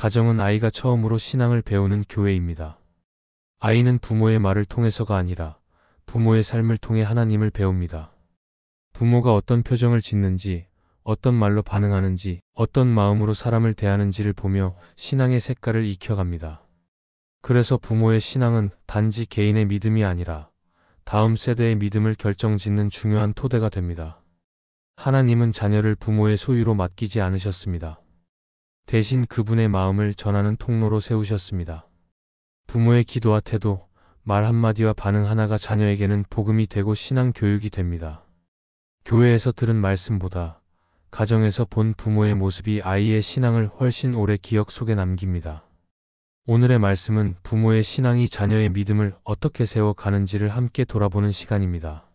가정은 아이가 처음으로 신앙을 배우는 교회입니다. 아이는 부모의 말을 통해서가 아니라 부모의 삶을 통해 하나님을 배웁니다. 부모가 어떤 표정을 짓는지, 어떤 말로 반응하는지, 어떤 마음으로 사람을 대하는지를 보며 신앙의 색깔을 익혀갑니다. 그래서 부모의 신앙은 단지 개인의 믿음이 아니라 다음 세대의 믿음을 결정짓는 중요한 토대가 됩니다. 하나님은 자녀를 부모의 소유로 맡기지 않으셨습니다. 대신 그분의 마음을 전하는 통로로 세우셨습니다. 부모의 기도와 태도, 말 한마디와 반응 하나가 자녀에게는 복음이 되고 신앙 교육이 됩니다. 교회에서 들은 말씀보다 가정에서 본 부모의 모습이 아이의 신앙을 훨씬 오래 기억 속에 남깁니다. 오늘의 말씀은 부모의 신앙이 자녀의 믿음을 어떻게 세워가는지를 함께 돌아보는 시간입니다.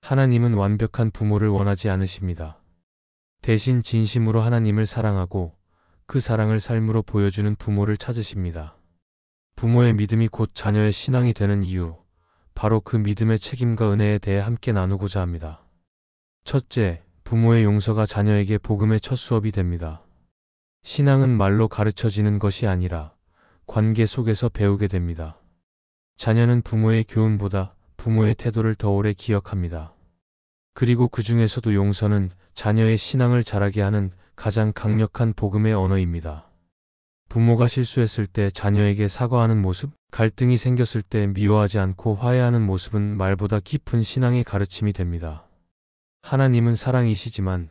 하나님은 완벽한 부모를 원하지 않으십니다. 대신 진심으로 하나님을 사랑하고 그 사랑을 삶으로 보여주는 부모를 찾으십니다. 부모의 믿음이 곧 자녀의 신앙이 되는 이유, 바로 그 믿음의 책임과 은혜에 대해 함께 나누고자 합니다. 첫째, 부모의 용서가 자녀에게 복음의 첫 수업이 됩니다. 신앙은 말로 가르쳐지는 것이 아니라 관계 속에서 배우게 됩니다. 자녀는 부모의 교훈보다 부모의 태도를 더 오래 기억합니다. 그리고 그 중에서도 용서는 자녀의 신앙을 자라게 하는 가장 강력한 복음의 언어입니다. 부모가 실수했을 때 자녀에게 사과하는 모습, 갈등이 생겼을 때 미워하지 않고 화해하는 모습은 말보다 깊은 신앙의 가르침이 됩니다. 하나님은 사랑이시지만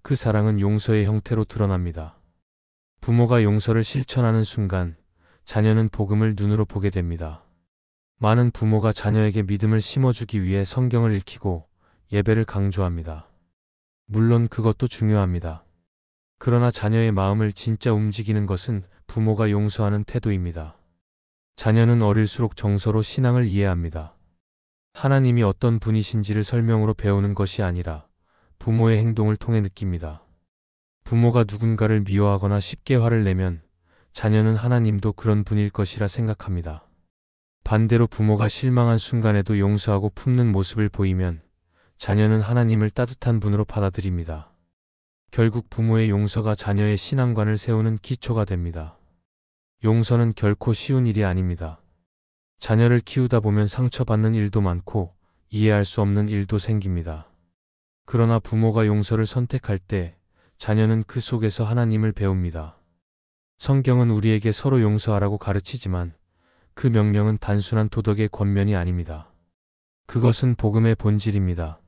그 사랑은 용서의 형태로 드러납니다. 부모가 용서를 실천하는 순간 자녀는 복음을 눈으로 보게 됩니다. 많은 부모가 자녀에게 믿음을 심어주기 위해 성경을 읽히고 예배를 강조합니다. 물론 그것도 중요합니다. 그러나 자녀의 마음을 진짜 움직이는 것은 부모가 용서하는 태도입니다. 자녀는 어릴수록 정서로 신앙을 이해합니다. 하나님이 어떤 분이신지를 설명으로 배우는 것이 아니라 부모의 행동을 통해 느낍니다. 부모가 누군가를 미워하거나 쉽게 화를 내면 자녀는 하나님도 그런 분일 것이라 생각합니다. 반대로 부모가 실망한 순간에도 용서하고 품는 모습을 보이면 자녀는 하나님을 따뜻한 분으로 받아들입니다. 결국 부모의 용서가 자녀의 신앙관을 세우는 기초가 됩니다. 용서는 결코 쉬운 일이 아닙니다. 자녀를 키우다 보면 상처받는 일도 많고 이해할 수 없는 일도 생깁니다. 그러나 부모가 용서를 선택할 때 자녀는 그 속에서 하나님을 배웁니다. 성경은 우리에게 서로 용서하라고 가르치지만 그 명령은 단순한 도덕의 권면이 아닙니다. 그것은 복음의 본질입니다.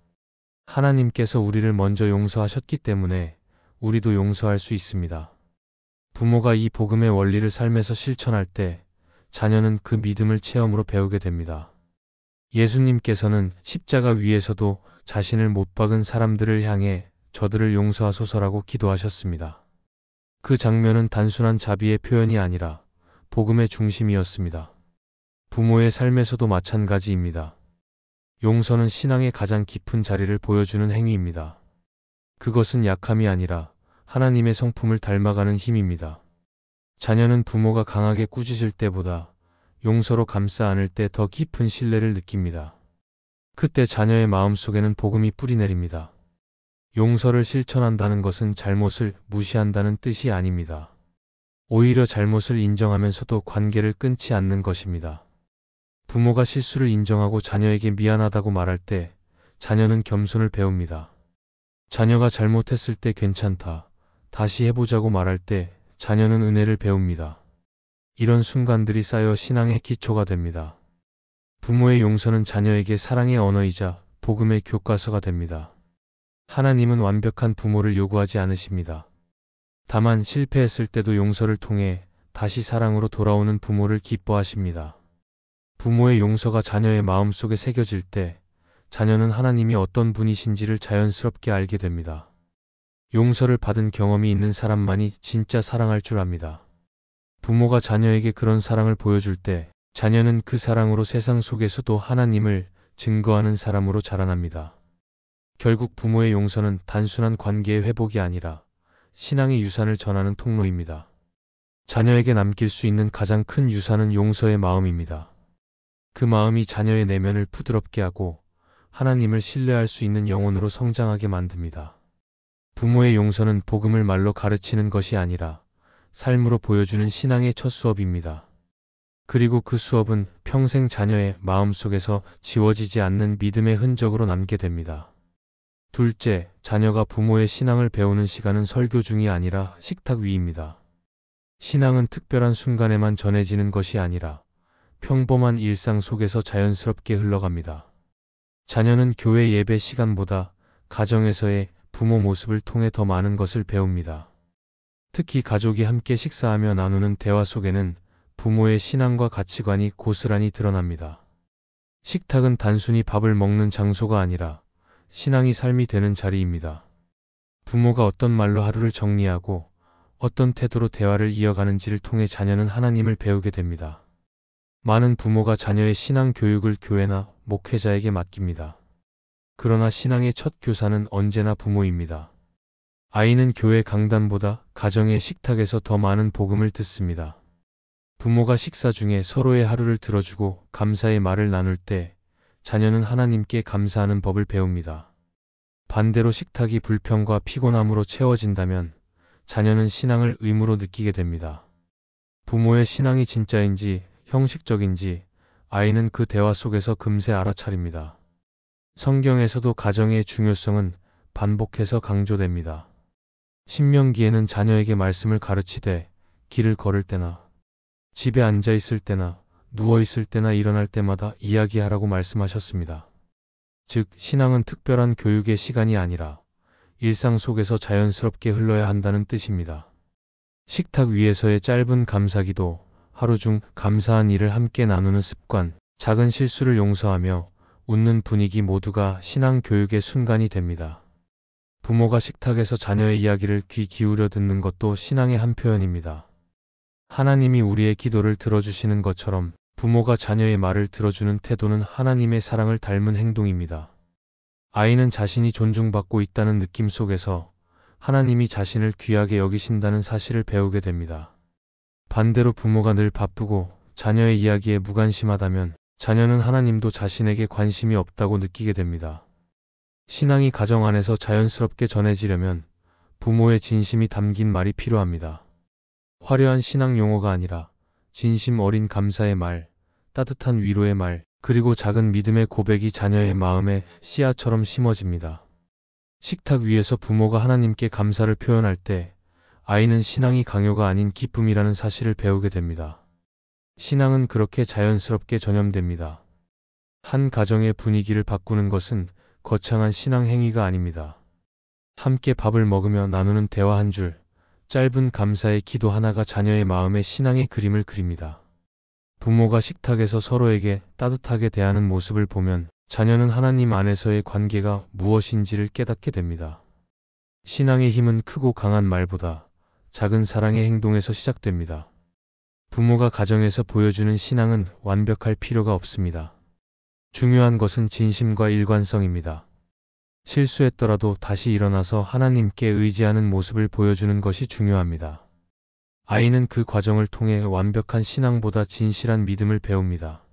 하나님께서 우리를 먼저 용서하셨기 때문에 우리도 용서할 수 있습니다. 부모가 이 복음의 원리를 삶에서 실천할 때 자녀는 그 믿음을 체험으로 배우게 됩니다. 예수님께서는 십자가 위에서도 자신을 못 박은 사람들을 향해 저들을 용서하소서라고 기도하셨습니다. 그 장면은 단순한 자비의 표현이 아니라 복음의 중심이었습니다. 부모의 삶에서도 마찬가지입니다. 용서는 신앙의 가장 깊은 자리를 보여주는 행위입니다. 그것은 약함이 아니라 하나님의 성품을 닮아가는 힘입니다. 자녀는 부모가 강하게 꾸짖을 때보다 용서로 감싸 안을 때 더 깊은 신뢰를 느낍니다. 그때 자녀의 마음속에는 복음이 뿌리내립니다. 용서를 실천한다는 것은 잘못을 무시한다는 뜻이 아닙니다. 오히려 잘못을 인정하면서도 관계를 끊지 않는 것입니다. 부모가 실수를 인정하고 자녀에게 미안하다고 말할 때 자녀는 겸손을 배웁니다. 자녀가 잘못했을 때 괜찮다, 다시 해보자고 말할 때 자녀는 은혜를 배웁니다. 이런 순간들이 쌓여 신앙의 기초가 됩니다. 부모의 용서는 자녀에게 사랑의 언어이자 복음의 교과서가 됩니다. 하나님은 완벽한 부모를 요구하지 않으십니다. 다만 실패했을 때도 용서를 통해 다시 사랑으로 돌아오는 부모를 기뻐하십니다. 부모의 용서가 자녀의 마음속에 새겨질 때 자녀는 하나님이 어떤 분이신지를 자연스럽게 알게 됩니다. 용서를 받은 경험이 있는 사람만이 진짜 사랑할 줄 압니다. 부모가 자녀에게 그런 사랑을 보여줄 때 자녀는 그 사랑으로 세상 속에서도 하나님을 증거하는 사람으로 자라납니다. 결국 부모의 용서는 단순한 관계의 회복이 아니라 신앙의 유산을 전하는 통로입니다. 자녀에게 남길 수 있는 가장 큰 유산은 용서의 마음입니다. 그 마음이 자녀의 내면을 부드럽게 하고 하나님을 신뢰할 수 있는 영혼으로 성장하게 만듭니다. 부모의 용서는 복음을 말로 가르치는 것이 아니라 삶으로 보여주는 신앙의 첫 수업입니다. 그리고 그 수업은 평생 자녀의 마음속에서 지워지지 않는 믿음의 흔적으로 남게 됩니다. 둘째, 자녀가 부모의 신앙을 배우는 시간은 설교 중이 아니라 식탁 위입니다. 신앙은 특별한 순간에만 전해지는 것이 아니라 평범한 일상 속에서 자연스럽게 흘러갑니다. 자녀는 교회 예배 시간보다 가정에서의 부모 모습을 통해 더 많은 것을 배웁니다. 특히 가족이 함께 식사하며 나누는 대화 속에는 부모의 신앙과 가치관이 고스란히 드러납니다. 식탁은 단순히 밥을 먹는 장소가 아니라 신앙이 삶이 되는 자리입니다. 부모가 어떤 말로 하루를 정리하고 어떤 태도로 대화를 이어가는지를 통해 자녀는 하나님을 배우게 됩니다. 많은 부모가 자녀의 신앙 교육을 교회나 목회자에게 맡깁니다. 그러나 신앙의 첫 교사는 언제나 부모입니다. 아이는 교회 강단보다 가정의 식탁에서 더 많은 복음을 듣습니다. 부모가 식사 중에 서로의 하루를 들어주고 감사의 말을 나눌 때 자녀는 하나님께 감사하는 법을 배웁니다. 반대로 식탁이 불평과 피곤함으로 채워진다면 자녀는 신앙을 의무로 느끼게 됩니다. 부모의 신앙이 진짜인지 형식적인지 아이는 그 대화 속에서 금세 알아차립니다. 성경에서도 가정의 중요성은 반복해서 강조됩니다. 신명기에는 자녀에게 말씀을 가르치되 길을 걸을 때나 집에 앉아 있을 때나 누워 있을 때나 일어날 때마다 이야기하라고 말씀하셨습니다. 즉, 신앙은 특별한 교육의 시간이 아니라 일상 속에서 자연스럽게 흘러야 한다는 뜻입니다. 식탁 위에서의 짧은 감사기도, 하루 중 감사한 일을 함께 나누는 습관, 작은 실수를 용서하며 웃는 분위기 모두가 신앙 교육의 순간이 됩니다. 부모가 식탁에서 자녀의 이야기를 귀 기울여 듣는 것도 신앙의 한 표현입니다. 하나님이 우리의 기도를 들어주시는 것처럼 부모가 자녀의 말을 들어주는 태도는 하나님의 사랑을 닮은 행동입니다. 아이는 자신이 존중받고 있다는 느낌 속에서 하나님이 자신을 귀하게 여기신다는 사실을 배우게 됩니다. 반대로 부모가 늘 바쁘고 자녀의 이야기에 무관심하다면 자녀는 하나님도 자신에게 관심이 없다고 느끼게 됩니다. 신앙이 가정 안에서 자연스럽게 전해지려면 부모의 진심이 담긴 말이 필요합니다. 화려한 신앙 용어가 아니라 진심 어린 감사의 말, 따뜻한 위로의 말, 그리고 작은 믿음의 고백이 자녀의 마음에 씨앗처럼 심어집니다. 식탁 위에서 부모가 하나님께 감사를 표현할 때 아이는 신앙이 강요가 아닌 기쁨이라는 사실을 배우게 됩니다. 신앙은 그렇게 자연스럽게 전염됩니다. 한 가정의 분위기를 바꾸는 것은 거창한 신앙 행위가 아닙니다. 함께 밥을 먹으며 나누는 대화 한 줄, 짧은 감사의 기도 하나가 자녀의 마음에 신앙의 그림을 그립니다. 부모가 식탁에서 서로에게 따뜻하게 대하는 모습을 보면 자녀는 하나님 안에서의 관계가 무엇인지를 깨닫게 됩니다. 신앙의 힘은 크고 강한 말보다 작은 사랑의 행동에서 시작됩니다. 부모가 가정에서 보여주는 신앙은 완벽할 필요가 없습니다. 중요한 것은 진심과 일관성입니다. 실수했더라도 다시 일어나서 하나님께 의지하는 모습을 보여주는 것이 중요합니다. 아이는 그 과정을 통해 완벽한 신앙보다 진실한 믿음을 배웁니다.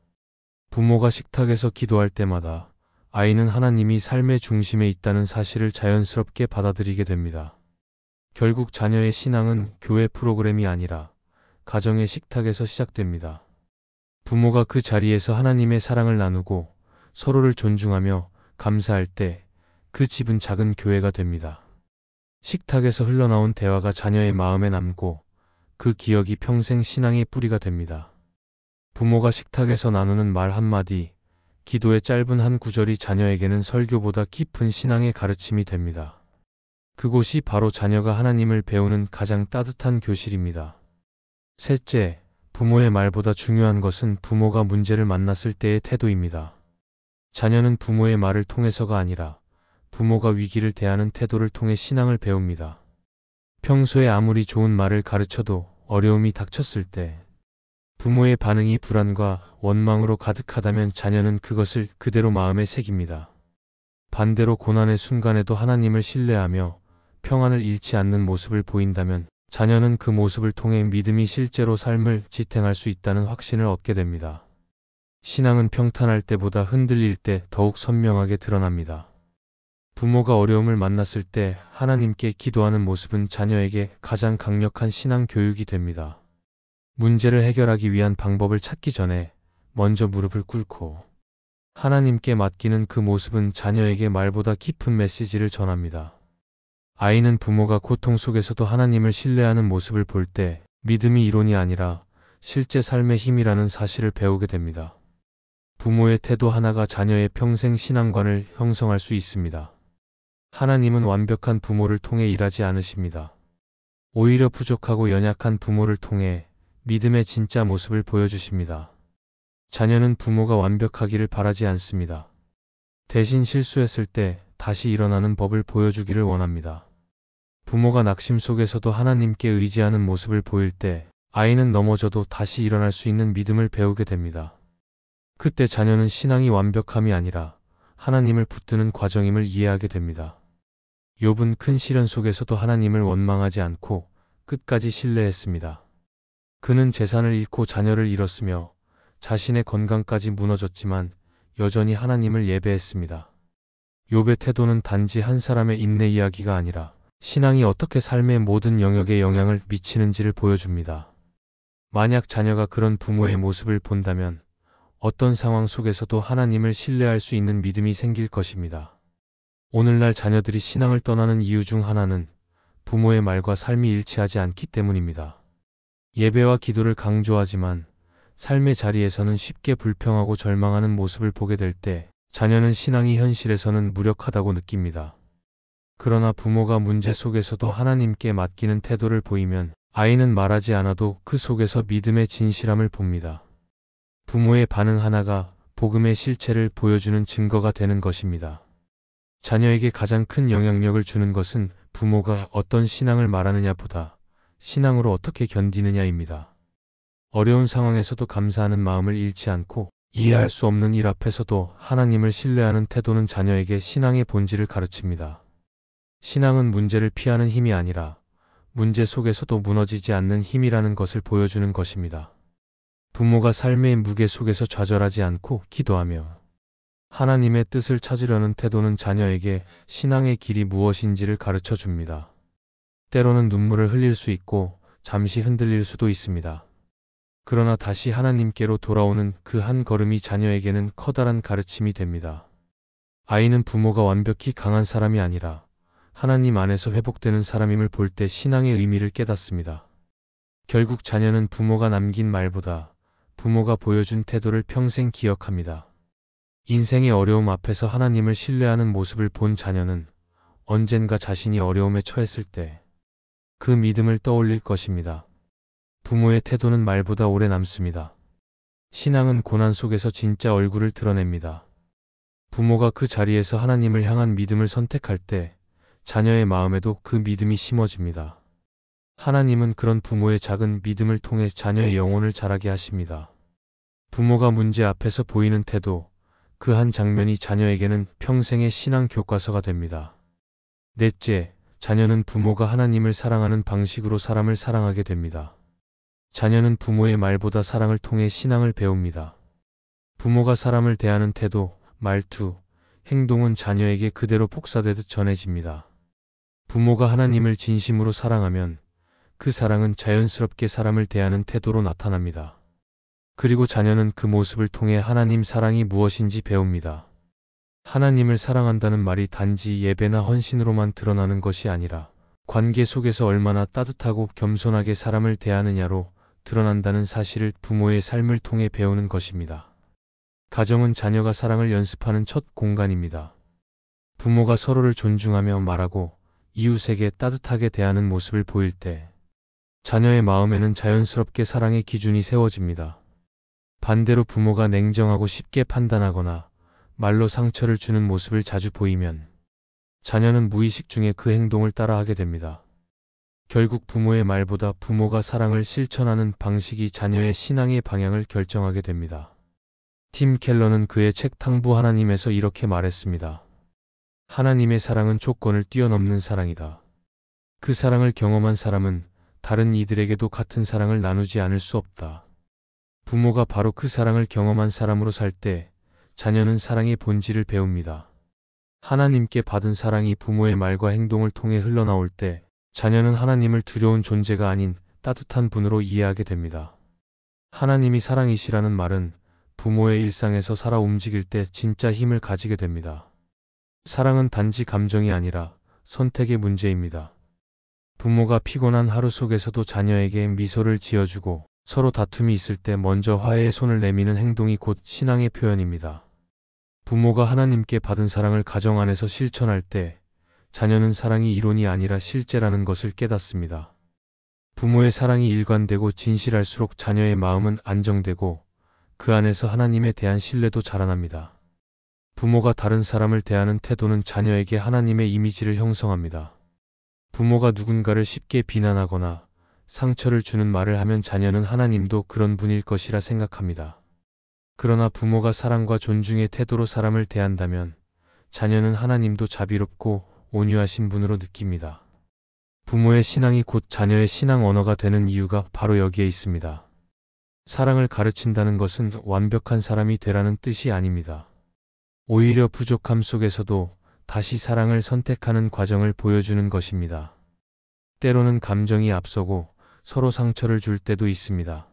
부모가 식탁에서 기도할 때마다 아이는 하나님이 삶의 중심에 있다는 사실을 자연스럽게 받아들이게 됩니다. 결국 자녀의 신앙은 교회 프로그램이 아니라 가정의 식탁에서 시작됩니다. 부모가 그 자리에서 하나님의 사랑을 나누고 서로를 존중하며 감사할 때 그 집은 작은 교회가 됩니다. 식탁에서 흘러나온 대화가 자녀의 마음에 남고 그 기억이 평생 신앙의 뿌리가 됩니다. 부모가 식탁에서 나누는 말 한마디, 기도의 짧은 한 구절이 자녀에게는 설교보다 깊은 신앙의 가르침이 됩니다. 그곳이 바로 자녀가 하나님을 배우는 가장 따뜻한 교실입니다. 셋째, 부모의 말보다 중요한 것은 부모가 문제를 만났을 때의 태도입니다. 자녀는 부모의 말을 통해서가 아니라 부모가 위기를 대하는 태도를 통해 신앙을 배웁니다. 평소에 아무리 좋은 말을 가르쳐도 어려움이 닥쳤을 때 부모의 반응이 불안과 원망으로 가득하다면 자녀는 그것을 그대로 마음에 새깁니다. 반대로 고난의 순간에도 하나님을 신뢰하며 평안을 잃지 않는 모습을 보인다면 자녀는 그 모습을 통해 믿음이 실제로 삶을 지탱할 수 있다는 확신을 얻게 됩니다. 신앙은 평탄할 때보다 흔들릴 때 더욱 선명하게 드러납니다. 부모가 어려움을 만났을 때 하나님께 기도하는 모습은 자녀에게 가장 강력한 신앙 교육이 됩니다. 문제를 해결하기 위한 방법을 찾기 전에 먼저 무릎을 꿇고 하나님께 맡기는 그 모습은 자녀에게 말보다 깊은 메시지를 전합니다. 아이는 부모가 고통 속에서도 하나님을 신뢰하는 모습을 볼 때 믿음이 이론이 아니라 실제 삶의 힘이라는 사실을 배우게 됩니다. 부모의 태도 하나가 자녀의 평생 신앙관을 형성할 수 있습니다. 하나님은 완벽한 부모를 통해 일하지 않으십니다. 오히려 부족하고 연약한 부모를 통해 믿음의 진짜 모습을 보여주십니다. 자녀는 부모가 완벽하기를 바라지 않습니다. 대신 실수했을 때 다시 일어나는 법을 보여주기를 원합니다. 부모가 낙심 속에서도 하나님께 의지하는 모습을 보일 때 아이는 넘어져도 다시 일어날 수 있는 믿음을 배우게 됩니다. 그때 자녀는 신앙이 완벽함이 아니라 하나님을 붙드는 과정임을 이해하게 됩니다. 욥은 큰 시련 속에서도 하나님을 원망하지 않고 끝까지 신뢰했습니다. 그는 재산을 잃고 자녀를 잃었으며 자신의 건강까지 무너졌지만 여전히 하나님을 예배했습니다. 욥의 태도는 단지 한 사람의 인내 이야기가 아니라 신앙이 어떻게 삶의 모든 영역에 영향을 미치는지를 보여줍니다. 만약 자녀가 그런 부모의 모습을 본다면 어떤 상황 속에서도 하나님을 신뢰할 수 있는 믿음이 생길 것입니다. 오늘날 자녀들이 신앙을 떠나는 이유 중 하나는 부모의 말과 삶이 일치하지 않기 때문입니다. 예배와 기도를 강조하지만 삶의 자리에서는 쉽게 불평하고 절망하는 모습을 보게 될 때 자녀는 신앙이 현실에서는 무력하다고 느낍니다. 그러나 부모가 문제 속에서도 하나님께 맡기는 태도를 보이면 아이는 말하지 않아도 그 속에서 믿음의 진실함을 봅니다. 부모의 반응 하나가 복음의 실체를 보여주는 증거가 되는 것입니다. 자녀에게 가장 큰 영향력을 주는 것은 부모가 어떤 신앙을 말하느냐보다 신앙으로 어떻게 견디느냐입니다. 어려운 상황에서도 감사하는 마음을 잃지 않고 이해할 수 없는 일 앞에서도 하나님을 신뢰하는 태도는 자녀에게 신앙의 본질을 가르칩니다. 신앙은 문제를 피하는 힘이 아니라 문제 속에서도 무너지지 않는 힘이라는 것을 보여주는 것입니다. 부모가 삶의 무게 속에서 좌절하지 않고 기도하며 하나님의 뜻을 찾으려는 태도는 자녀에게 신앙의 길이 무엇인지를 가르쳐 줍니다. 때로는 눈물을 흘릴 수 있고 잠시 흔들릴 수도 있습니다. 그러나 다시 하나님께로 돌아오는 그 한 걸음이 자녀에게는 커다란 가르침이 됩니다. 아이는 부모가 완벽히 강한 사람이 아니라 하나님 안에서 회복되는 사람임을 볼 때 신앙의 의미를 깨닫습니다. 결국 자녀는 부모가 남긴 말보다 부모가 보여준 태도를 평생 기억합니다. 인생의 어려움 앞에서 하나님을 신뢰하는 모습을 본 자녀는 언젠가 자신이 어려움에 처했을 때 그 믿음을 떠올릴 것입니다. 부모의 태도는 말보다 오래 남습니다. 신앙은 고난 속에서 진짜 얼굴을 드러냅니다. 부모가 그 자리에서 하나님을 향한 믿음을 선택할 때 자녀의 마음에도 그 믿음이 심어집니다. 하나님은 그런 부모의 작은 믿음을 통해 자녀의 영혼을 자라게 하십니다. 부모가 문제 앞에서 보이는 태도, 그 한 장면이 자녀에게는 평생의 신앙 교과서가 됩니다. 넷째, 자녀는 부모가 하나님을 사랑하는 방식으로 사람을 사랑하게 됩니다. 자녀는 부모의 말보다 사랑을 통해 신앙을 배웁니다. 부모가 사람을 대하는 태도, 말투, 행동은 자녀에게 그대로 복사되듯 전해집니다. 부모가 하나님을 진심으로 사랑하면 그 사랑은 자연스럽게 사람을 대하는 태도로 나타납니다. 그리고 자녀는 그 모습을 통해 하나님 사랑이 무엇인지 배웁니다. 하나님을 사랑한다는 말이 단지 예배나 헌신으로만 드러나는 것이 아니라 관계 속에서 얼마나 따뜻하고 겸손하게 사람을 대하느냐로 드러난다는 사실을 부모의 삶을 통해 배우는 것입니다. 가정은 자녀가 사랑을 연습하는 첫 공간입니다. 부모가 서로를 존중하며 말하고 이웃에게 따뜻하게 대하는 모습을 보일 때 자녀의 마음에는 자연스럽게 사랑의 기준이 세워집니다. 반대로 부모가 냉정하고 쉽게 판단하거나 말로 상처를 주는 모습을 자주 보이면 자녀는 무의식 중에 그 행동을 따라하게 됩니다. 결국 부모의 말보다 부모가 사랑을 실천하는 방식이 자녀의 신앙의 방향을 결정하게 됩니다. 팀 켈러는 그의 책 탕부 하나님에서 이렇게 말했습니다. 하나님의 사랑은 조건을 뛰어넘는 사랑이다. 그 사랑을 경험한 사람은 다른 이들에게도 같은 사랑을 나누지 않을 수 없다. 부모가 바로 그 사랑을 경험한 사람으로 살 때 자녀는 사랑의 본질을 배웁니다. 하나님께 받은 사랑이 부모의 말과 행동을 통해 흘러나올 때 자녀는 하나님을 두려운 존재가 아닌 따뜻한 분으로 이해하게 됩니다. 하나님이 사랑이시라는 말은 부모의 일상에서 살아 움직일 때 진짜 힘을 가지게 됩니다. 사랑은 단지 감정이 아니라 선택의 문제입니다. 부모가 피곤한 하루 속에서도 자녀에게 미소를 지어주고 서로 다툼이 있을 때 먼저 화해의 손을 내미는 행동이 곧 신앙의 표현입니다. 부모가 하나님께 받은 사랑을 가정 안에서 실천할 때 자녀는 사랑이 이론이 아니라 실제라는 것을 깨닫습니다. 부모의 사랑이 일관되고 진실할수록 자녀의 마음은 안정되고 그 안에서 하나님에 대한 신뢰도 자라납니다. 부모가 다른 사람을 대하는 태도는 자녀에게 하나님의 이미지를 형성합니다. 부모가 누군가를 쉽게 비난하거나 상처를 주는 말을 하면 자녀는 하나님도 그런 분일 것이라 생각합니다. 그러나 부모가 사랑과 존중의 태도로 사람을 대한다면 자녀는 하나님도 자비롭고 온유하신 분으로 느낍니다. 부모의 신앙이 곧 자녀의 신앙 언어가 되는 이유가 바로 여기에 있습니다. 사랑을 가르친다는 것은 완벽한 사람이 되라는 뜻이 아닙니다. 오히려 부족함 속에서도 다시 사랑을 선택하는 과정을 보여주는 것입니다. 때로는 감정이 앞서고 서로 상처를 줄 때도 있습니다.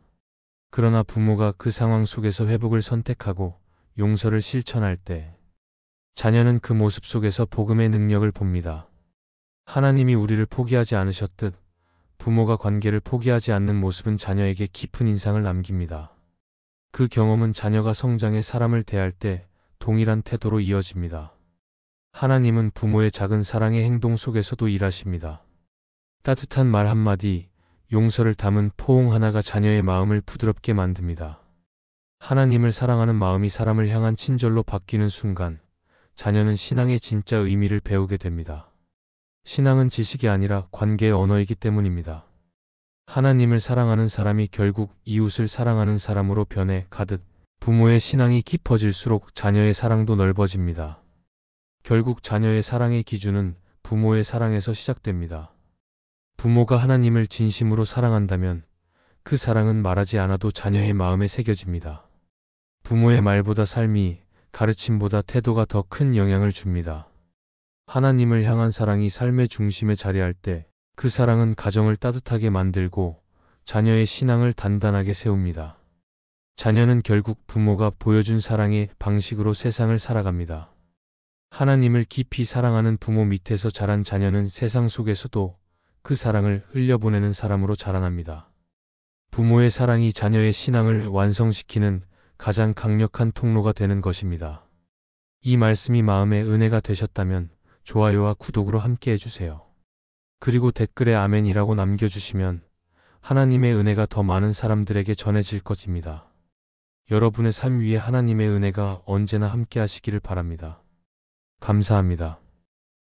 그러나 부모가 그 상황 속에서 회복을 선택하고 용서를 실천할 때 자녀는 그 모습 속에서 복음의 능력을 봅니다. 하나님이 우리를 포기하지 않으셨듯 부모가 관계를 포기하지 않는 모습은 자녀에게 깊은 인상을 남깁니다. 그 경험은 자녀가 성장해 사람을 대할 때 동일한 태도로 이어집니다. 하나님은 부모의 작은 사랑의 행동 속에서도 일하십니다. 따뜻한 말 한마디, 용서를 담은 포옹 하나가 자녀의 마음을 부드럽게 만듭니다. 하나님을 사랑하는 마음이 사람을 향한 친절로 바뀌는 순간 자녀는 신앙의 진짜 의미를 배우게 됩니다. 신앙은 지식이 아니라 관계의 언어이기 때문입니다. 하나님을 사랑하는 사람이 결국 이웃을 사랑하는 사람으로 변해 가듯 부모의 신앙이 깊어질수록 자녀의 사랑도 넓어집니다. 결국 자녀의 사랑의 기준은 부모의 사랑에서 시작됩니다. 부모가 하나님을 진심으로 사랑한다면 그 사랑은 말하지 않아도 자녀의 마음에 새겨집니다. 부모의 말보다 삶이, 가르침보다 태도가 더 큰 영향을 줍니다. 하나님을 향한 사랑이 삶의 중심에 자리할 때 그 사랑은 가정을 따뜻하게 만들고 자녀의 신앙을 단단하게 세웁니다. 자녀는 결국 부모가 보여준 사랑의 방식으로 세상을 살아갑니다. 하나님을 깊이 사랑하는 부모 밑에서 자란 자녀는 세상 속에서도 그 사랑을 흘려보내는 사람으로 자라납니다. 부모의 사랑이 자녀의 신앙을 완성시키는 가장 강력한 통로가 되는 것입니다. 이 말씀이 마음의 은혜가 되셨다면 좋아요와 구독으로 함께 해주세요. 그리고 댓글에 아멘이라고 남겨주시면 하나님의 은혜가 더 많은 사람들에게 전해질 것입니다. 여러분의 삶 위에 하나님의 은혜가 언제나 함께 하시기를 바랍니다. 감사합니다.